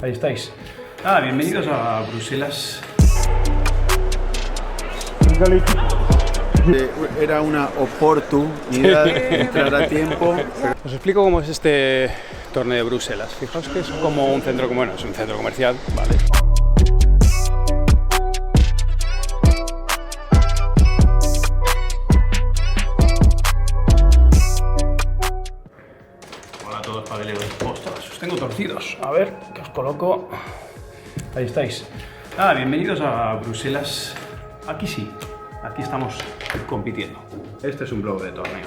Ahí estáis. Bienvenidos a Bruselas. Era una oportunidad de entrar a tiempo. Os explico cómo es este torneo de Bruselas. Fijaos que es como un centro, bueno, es un centro comercial, ¿vale? Hola a todos, pabeleros. Ostras, os tengo torcidos. A ver, que os coloco. Ahí estáis. Bienvenidos a Bruselas. Aquí sí, aquí estamos compitiendo. Este es un blog de torneo.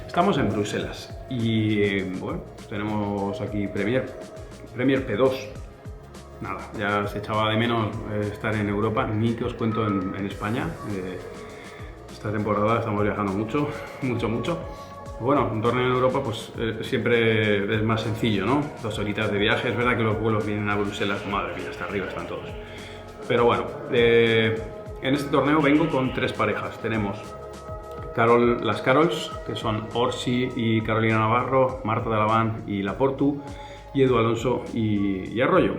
Estamos en Bruselas y bueno, tenemos aquí Premier P2. Nada, ya se echaba de menos estar en Europa, ni que os cuento en España. Esta temporada estamos viajando mucho. Bueno, un torneo en Europa pues siempre es más sencillo, ¿no? 2 horitas de viaje. Es verdad que los vuelos vienen a Bruselas, madre mía, hasta arriba están todos. Pero bueno, en este torneo vengo con 3 parejas. Tenemos las Carols, que son Orsi y Carolina Navarro, Marta de Alaván y Laportu, y Edu Alonso y Arroyo.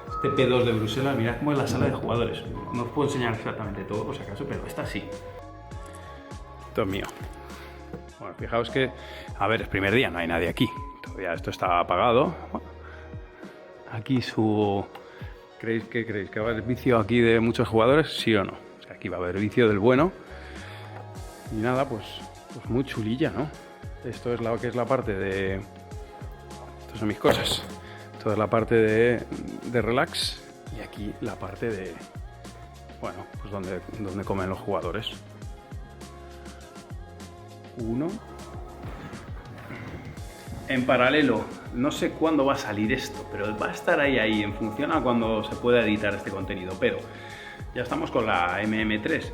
Este P2 de Bruselas, mirad cómo es la sala de jugadores. No os puedo enseñar exactamente todo, por si acaso, pero esta sí. Esto es mío. Bueno, fijaos que, a ver, es primer día, no hay nadie aquí. Todavía esto está apagado. Bueno, aquí ¿Creéis que va a haber vicio aquí de muchos jugadores? ¿Sí o no? O sea, aquí va a haber vicio del bueno. Y nada, pues muy chulilla, ¿no? Esto es lo que es la parte de... Estas son mis cosas. Esto es la parte de relax. Y aquí la parte de... Bueno, pues donde comen los jugadores. Uno. En paralelo, no sé cuándo va a salir esto, pero va a estar ahí en función a cuando se pueda editar este contenido. Pero ya estamos con la MM3.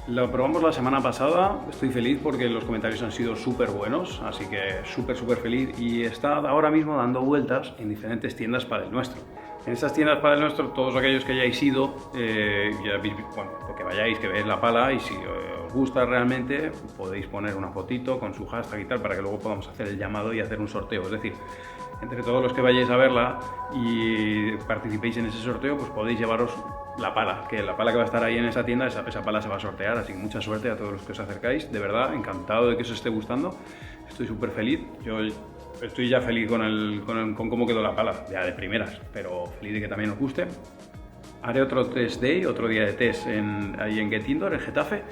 Lo probamos la semana pasada, estoy feliz porque los comentarios han sido súper buenos, así que súper feliz, y está ahora mismo dando vueltas en diferentes tiendas para el nuestro. En esas tiendas para el nuestro, todos aquellos que hayáis ido, ya habéis, bueno, porque vayáis, que veáis la pala, y si os gusta realmente, podéis poner una fotito con su hashtag y tal, para que luego podamos hacer el llamado y hacer un sorteo. Es decir, entre todos los que vayáis a verla y participéis en ese sorteo, pues podéis llevaros la pala, que la pala que va a estar ahí en esa tienda, esa pala se va a sortear, así que mucha suerte a todos los que os acercáis. De verdad, encantado de que os esté gustando, estoy súper feliz. Yo estoy ya feliz con cómo quedó la pala, ya de primeras, pero feliz de que también os guste. Haré otro test day, otro día de test ahí en Get Indoor, en Getafe,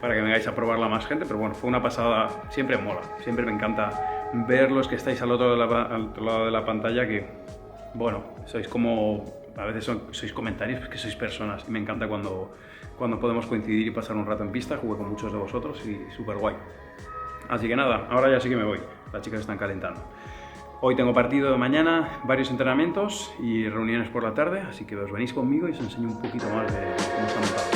para que vengáis a probarla más gente, pero bueno, fue una pasada, siempre mola, siempre me encanta ver los que estáis al otro lado de la pantalla, que bueno, sois como, a veces sois comentarios, que sois personas, y me encanta cuando podemos coincidir y pasar un rato en pista. Jugué con muchos de vosotros y súper guay. Así que nada, ahora ya sí que me voy, las chicas están calentando. Hoy tengo partido de mañana, varios entrenamientos y reuniones por la tarde, así que os venís conmigo y os enseño un poquito más de cómo está montado.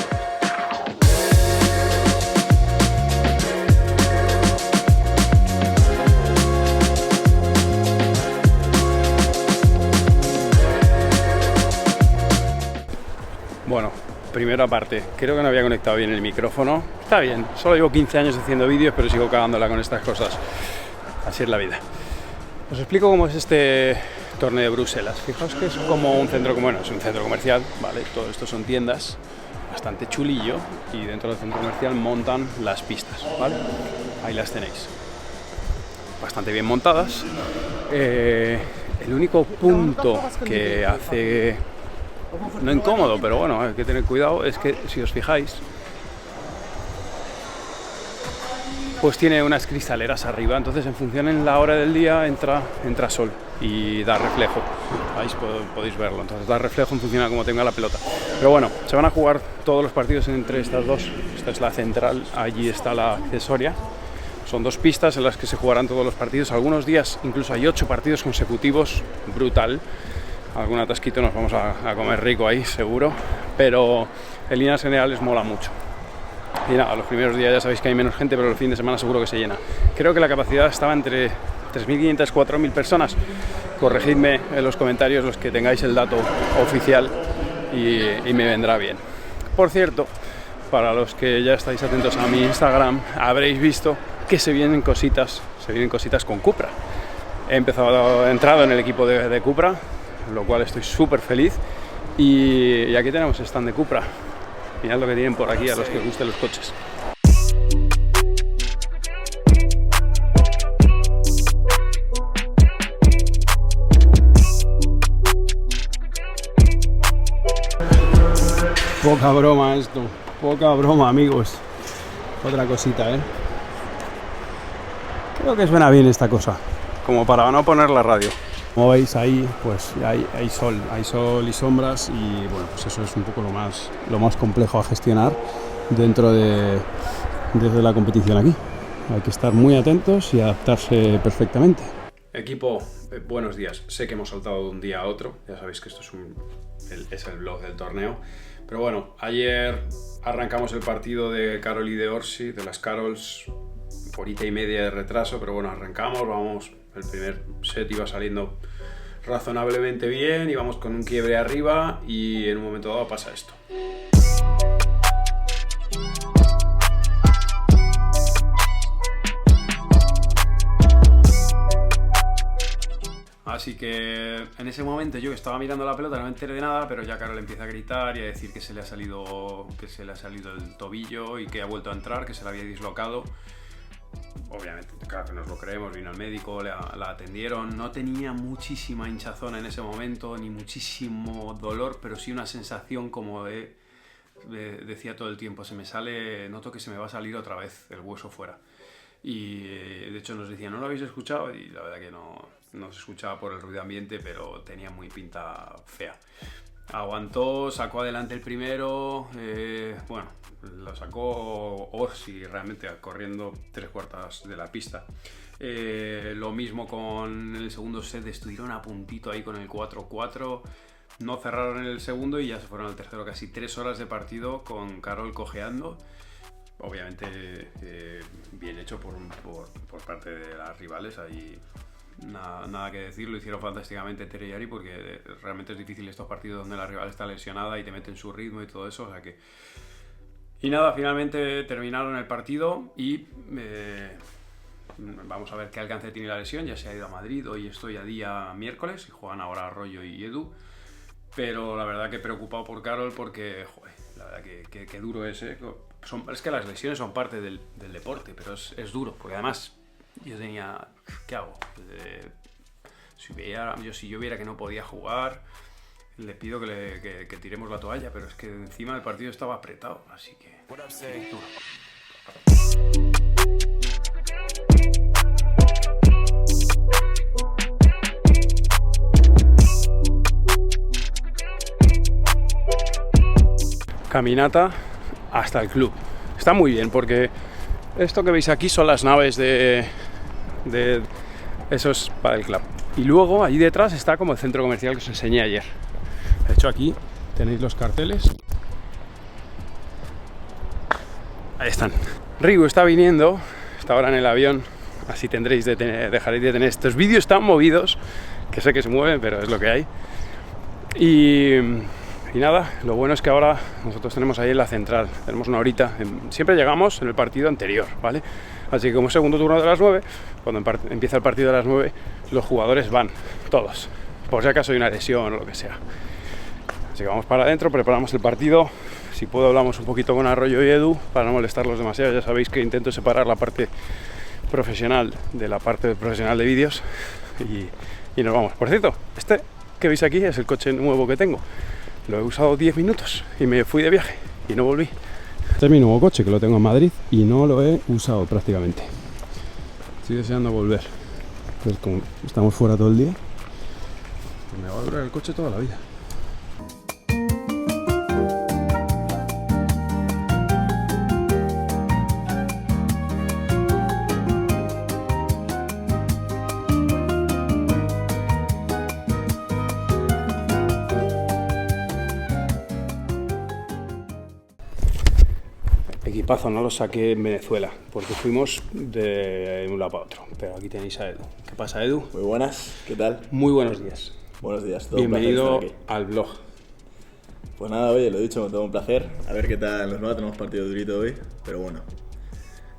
Bueno, primera parte, creo que no había conectado bien el micrófono. Está bien, solo llevo 15 años haciendo vídeos, pero sigo cagándola con estas cosas. Así es la vida. Os explico cómo es este torneo de Bruselas. Fijaos que es como un centro, bueno, es un centro comercial, ¿vale? Todo esto son tiendas, bastante chulillo, y dentro del centro comercial montan las pistas, ¿vale? Ahí las tenéis. Bastante bien montadas. El único punto que hace... no incómodo, pero bueno, hay que tener cuidado, es que si os fijáis, pues tiene unas cristaleras arriba, entonces en función en la hora del día entra sol y da reflejo. Ahí podéis verlo, entonces da reflejo en función a cómo tenga la pelota. Pero bueno, se van a jugar todos los partidos entre estas dos. Esta es la central, allí está la accesoria. Son 2 pistas en las que se jugarán todos los partidos. Algunos días incluso hay 8 partidos consecutivos, brutal. Algún atasquito nos vamos a comer rico ahí, seguro, pero en líneas generales mola mucho. Y nada, los primeros días ya sabéis que hay menos gente, pero el fin de semana seguro que se llena. Creo que la capacidad estaba entre 3.500 y 4.000 personas. Corregidme en los comentarios los que tengáis el dato oficial y me vendrá bien. Por cierto, para los que ya estáis atentos a mi Instagram, habréis visto que se vienen cositas con Cupra. He entrado en el equipo de Cupra. lo cual estoy súper feliz. Y aquí tenemos stand de Cupra. Mirad lo que tienen por aquí a los que os gusten los coches. Poca broma esto, poca broma, amigos. Otra cosita, Creo que suena bien esta cosa, como para no poner la radio. Como veis ahí, pues hay sol y sombras, y bueno, pues eso es un poco lo más complejo a gestionar desde la competición aquí. Hay que estar muy atentos y adaptarse perfectamente. Equipo, buenos días. Sé que hemos saltado de un día a otro, ya sabéis que esto es el vlog del torneo. Pero bueno, ayer arrancamos el partido de Carol y de Orsi, de las Carols, horita y media de retraso, pero bueno, arrancamos, vamos, el primer set iba saliendo razonablemente bien, íbamos con un quiebre arriba y en un momento dado pasa esto. Así que en ese momento yo que estaba mirando la pelota no me enteré de nada, pero ya Carol empieza a gritar y a decir que se le ha salido el tobillo y que ha vuelto a entrar, que se le había dislocado. Obviamente, claro que nos lo creemos, vino al médico, la atendieron, no tenía muchísima hinchazón en ese momento, ni muchísimo dolor, pero sí una sensación como decía todo el tiempo, noto que se me va a salir otra vez el hueso fuera. Y de hecho nos decían, ¿no lo habéis escuchado? Y la verdad que no se escuchaba por el ruido ambiente, pero tenía muy pinta fea. Aguantó, sacó adelante el primero, bueno, lo sacó Orsi realmente corriendo 3/4 de la pista. Lo mismo con el segundo set, estuvieron a puntito ahí con el 4-4, no cerraron el segundo y ya se fueron al tercero, casi 3 horas de partido con Carol cojeando. Obviamente bien hecho por parte de las rivales, ahí nada que decir, lo hicieron fantásticamente Tere y Ari, porque realmente es difícil estos partidos donde la rival está lesionada y te meten su ritmo y todo eso, o sea que... Y nada, finalmente terminaron el partido y vamos a ver qué alcance tiene la lesión, ya se ha ido a Madrid, hoy estoy a día miércoles y juegan ahora Arroyo y Edu, pero la verdad que preocupado por Carol porque, joder, la verdad que duro es, es que las lesiones son parte del deporte, pero es duro, porque además yo tenía, ¿qué hago? Si yo viera que no podía jugar, le pido que tiremos la toalla, pero es que encima el partido estaba apretado, así que duro. Caminata hasta el club. Está muy bien porque esto que veis aquí son las naves de esos para el club. Y luego allí detrás está como el centro comercial que os enseñé ayer. De hecho aquí tenéis los carteles. Ahí están. Rigu está viniendo, está ahora en el avión, así dejaréis de tener estos vídeos tan movidos, que sé que se mueven, pero es lo que hay. Y nada, lo bueno es que ahora nosotros tenemos ahí en la central, tenemos una horita, siempre llegamos en el partido anterior, ¿vale? Así que como segundo turno de las 9, cuando empieza el partido de las 9, los jugadores van, todos, por si acaso hay una lesión o lo que sea. Así que vamos para adentro, preparamos el partido, si puedo hablamos un poquito con Arroyo y Edu, para no molestarlos demasiado, ya sabéis que intento separar la parte profesional de la parte profesional de vídeos, y nos vamos. Por cierto, este que veis aquí es el coche nuevo que tengo. Lo he usado 10 minutos y me fui de viaje y no volví. Este es mi nuevo coche, que lo tengo en Madrid y no lo he usado prácticamente. Estoy deseando volver. Pues como estamos fuera todo el día, pues me va a durar el coche toda la vida. Equipazo, no lo saqué en Venezuela, porque fuimos de un lado para otro. Pero aquí tenéis a Edu. ¿Qué pasa, Edu? Muy buenas, ¿qué tal? Muy buenos días. Buenos días, todo Bienvenido un placer estar aquí. al vlog. Pues nada, oye, lo he dicho, todo un placer. A ver qué tal nos va, tenemos partido durito hoy, pero bueno.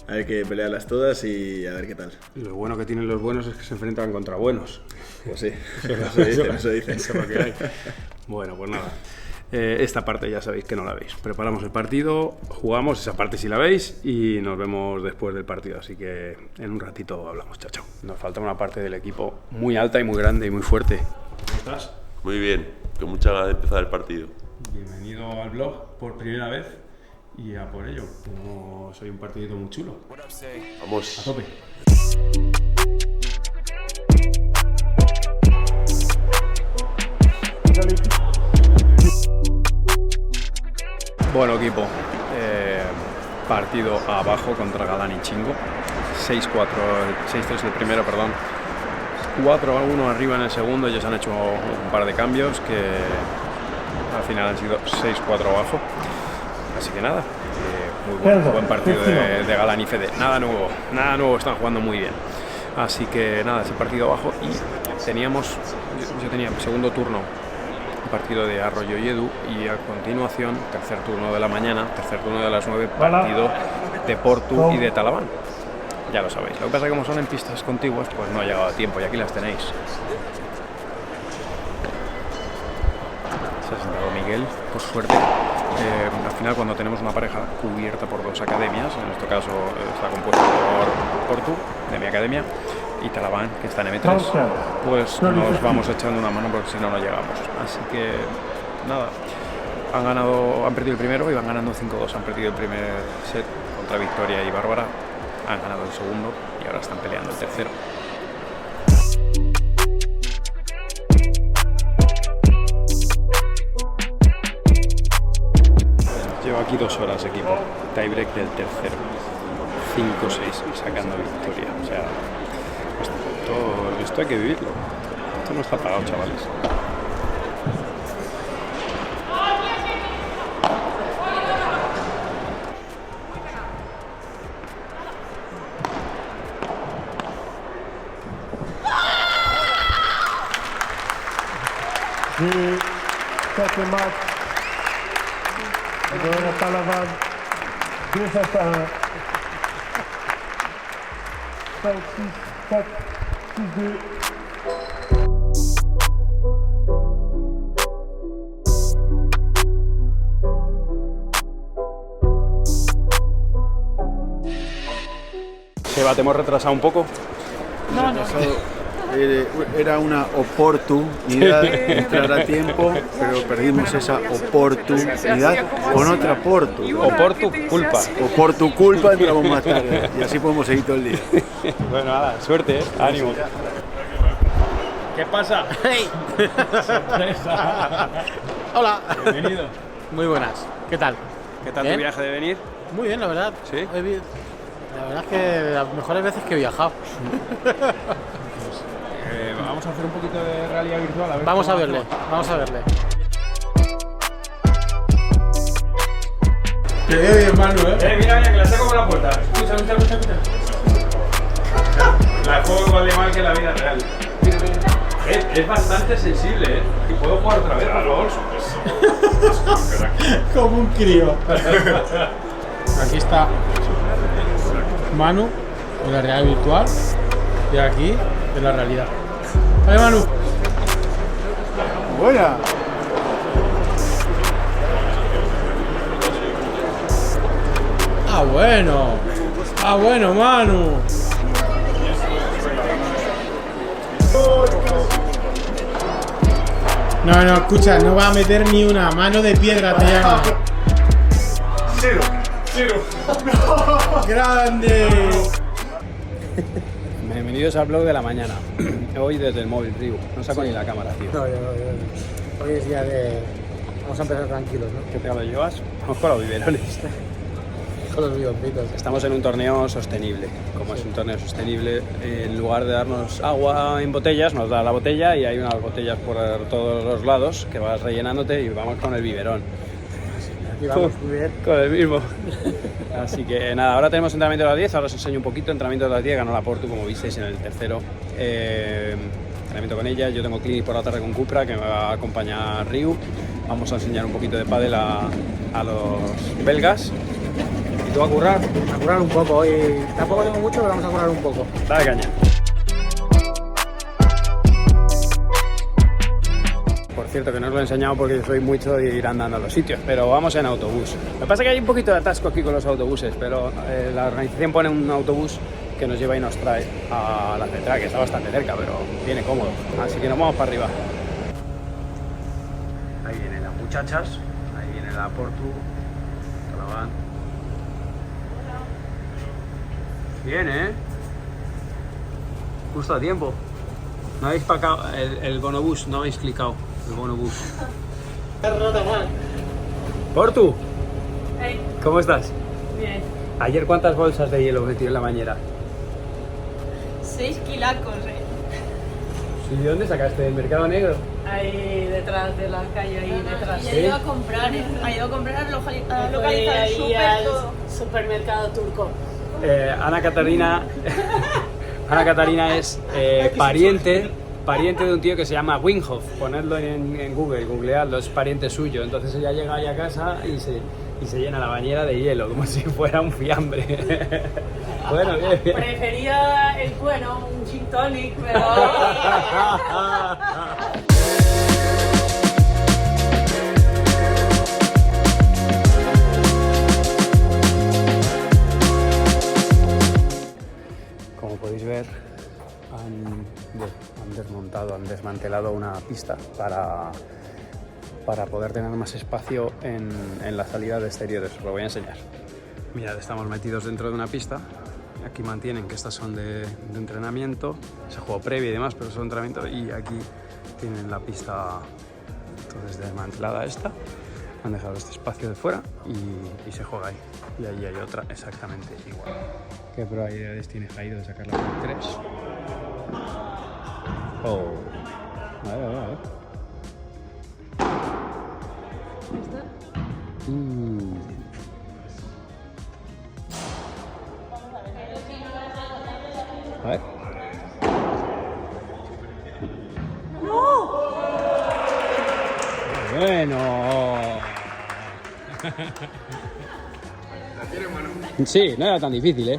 Hay que pelearlas todas y a ver qué tal. Lo bueno que tienen los buenos es que se enfrentan contra buenos. Pues sí, eso dicen. Eso es lo que hay. Bueno, pues nada. Esta parte ya sabéis que no la veis. Preparamos el partido, jugamos, esa parte sí la veis y nos vemos después del partido. Así que en un ratito hablamos. Chao, chao. Nos falta una parte del equipo muy alta y muy grande y muy fuerte. ¿Cómo estás? Muy bien, con mucha ganas de empezar el partido. Bienvenido al blog por primera vez y a por ello. Soy un partidito muy chulo. Vamos. A tope. Bueno, equipo, partido abajo contra Galán y Chingo, 6-4, 6-3 el primero, perdón, 4-1 arriba en el segundo. Ellos han hecho un par de cambios que al final han sido 6-4 abajo, así que nada, muy buen partido de Galán y Fede, nada nuevo, están jugando muy bien, así que nada, ese partido abajo. Y yo tenía segundo turno, partido de Arroyo y Edu, y a continuación tercer turno de la mañana, tercer turno de las 9, partido de Portu y de Talaván. Ya lo sabéis, lo que pasa es que como son en pistas contiguas, pues no ha llegado a tiempo y aquí las tenéis. Se ha sentado Miguel, por suerte. Al final, cuando tenemos una pareja cubierta por dos academias, en este caso está compuesto por Portu, de mi academia, y Talaván, que está en M3, pues nos vamos echando una mano porque si no, no llegamos. Así que nada, han perdido el primero y van ganando 5-2. Han perdido el primer set contra Victoria y Bárbara, han ganado el segundo y ahora están peleando el tercero. Llevo aquí 2 horas, equipo. Tiebreak del tercero, 5-6 y sacando victoria. O sea, esto hay que vivirlo. Esto no está pagado, chavales. Second match, Johanna Talaván, 2-1, 5-6, 4, 6-2. Seba, ¿te hemos retrasado un poco? Era una oportunidad entrar a tiempo, pero perdimos esa oportunidad con otra Portu. O por tu culpa. O por tu culpa entramos más tarde y así podemos seguir todo el día. Bueno, nada, suerte, ánimo. ¿Qué pasa? ¡Hey! ¡Sorpresa! Hola. Bienvenido. Muy buenas. ¿Qué tal? ¿Qué tal ¿Bien? tu viaje de venir? Muy bien, la verdad. ¿Sí? La verdad es que las mejores veces que he viajado. Vamos a hacer un poquito de realidad virtual. A ver Vamos a cómo verle, hacemos. vamos a verle. Te veo bien, Manu, Mira, que la saco con la puerta. Escucha. La juego igual de mal que la vida real. Es bastante sensible, ¿eh? Y puedo jugar otra vez, por favor. Como un crío. Aquí está Manu en la realidad virtual y aquí en la realidad. ¡Vale, Manu! Buena. ¡Ah, bueno, Manu! No, escucha, no va a meter ni una mano de piedra, te llama. Cero. ¡Grande! Bienvenidos al blog de la mañana. Hoy desde el móvil, Riu. No saco ni la cámara, tío. No. Hoy es día de... Vamos a empezar tranquilos, ¿no? ¿Qué te lo llevas? Vamos con los biberones. Con los bidoncitos. Estamos en un torneo sostenible. Como es un torneo sostenible, en lugar de darnos agua en botellas, nos da la botella y hay unas botellas por todos los lados que vas rellenándote y vamos con el biberón. Y vamos muy bien. Con el mismo. Así que nada, ahora tenemos entrenamiento a las 10, ahora os enseño un poquito. Entrenamiento a las 10, ganó la Portu, como visteis en el tercero. Entrenamiento con ella, yo tengo clinic por la tarde con Cupra, que me va a acompañar Riu. Vamos a enseñar un poquito de pádel a los belgas. tú a currar un poco. Hoy tampoco tengo mucho, pero vamos a currar un poco. Dale caña. Por cierto, que no os lo he enseñado porque soy mucho de ir andando a los sitios, pero vamos en autobús. Lo que pasa es que hay un poquito de atasco aquí con los autobuses, pero la organización pone un autobús que nos lleva y nos trae a la central, que está bastante cerca, pero viene cómodo. Así que nos vamos para arriba. Ahí vienen las muchachas, ahí viene la Portu, Calaván. Bien, justo a tiempo. No habéis pagado el bonobús, no habéis clicado el bonobús. Portu, Hey, ¿cómo estás? bien. Ayer, ¿cuántas bolsas de hielo metí en la bañera? 6 kilacos, ¿Y de dónde sacaste? ¿Del mercado negro? ahí detrás de la calle, ahí detrás. ¿Sí? Ha ido a comprar, ha ido a comprar a localizar ahí súper al todo. supermercado turco. Ana Catarina es pariente de un tío que se llama Winghoff. Ponedlo en Google, googleadlo, es pariente suyo. Entonces ella llega ahí a casa y se llena la bañera de hielo, como si fuera un fiambre. Bueno, bien, bien. Prefería el bueno, un gin tonic, pero... Como podéis ver, han desmantelado una pista para poder tener más espacio en la salida de exteriores. Os lo voy a enseñar. Mirad, estamos metidos dentro de una pista. Aquí mantienen que estas son de entrenamiento, se juego previo y demás, pero son entrenamiento. Y aquí tienen la pista entonces desmantelada esta. Han dejado este espacio de fuera y se juega ahí. Y ahí hay otra exactamente igual. ¿Qué probabilidades tiene Jairo de sacar la por 3? Oh. A ver. A ver. Bueno. Sí, no era tan difícil,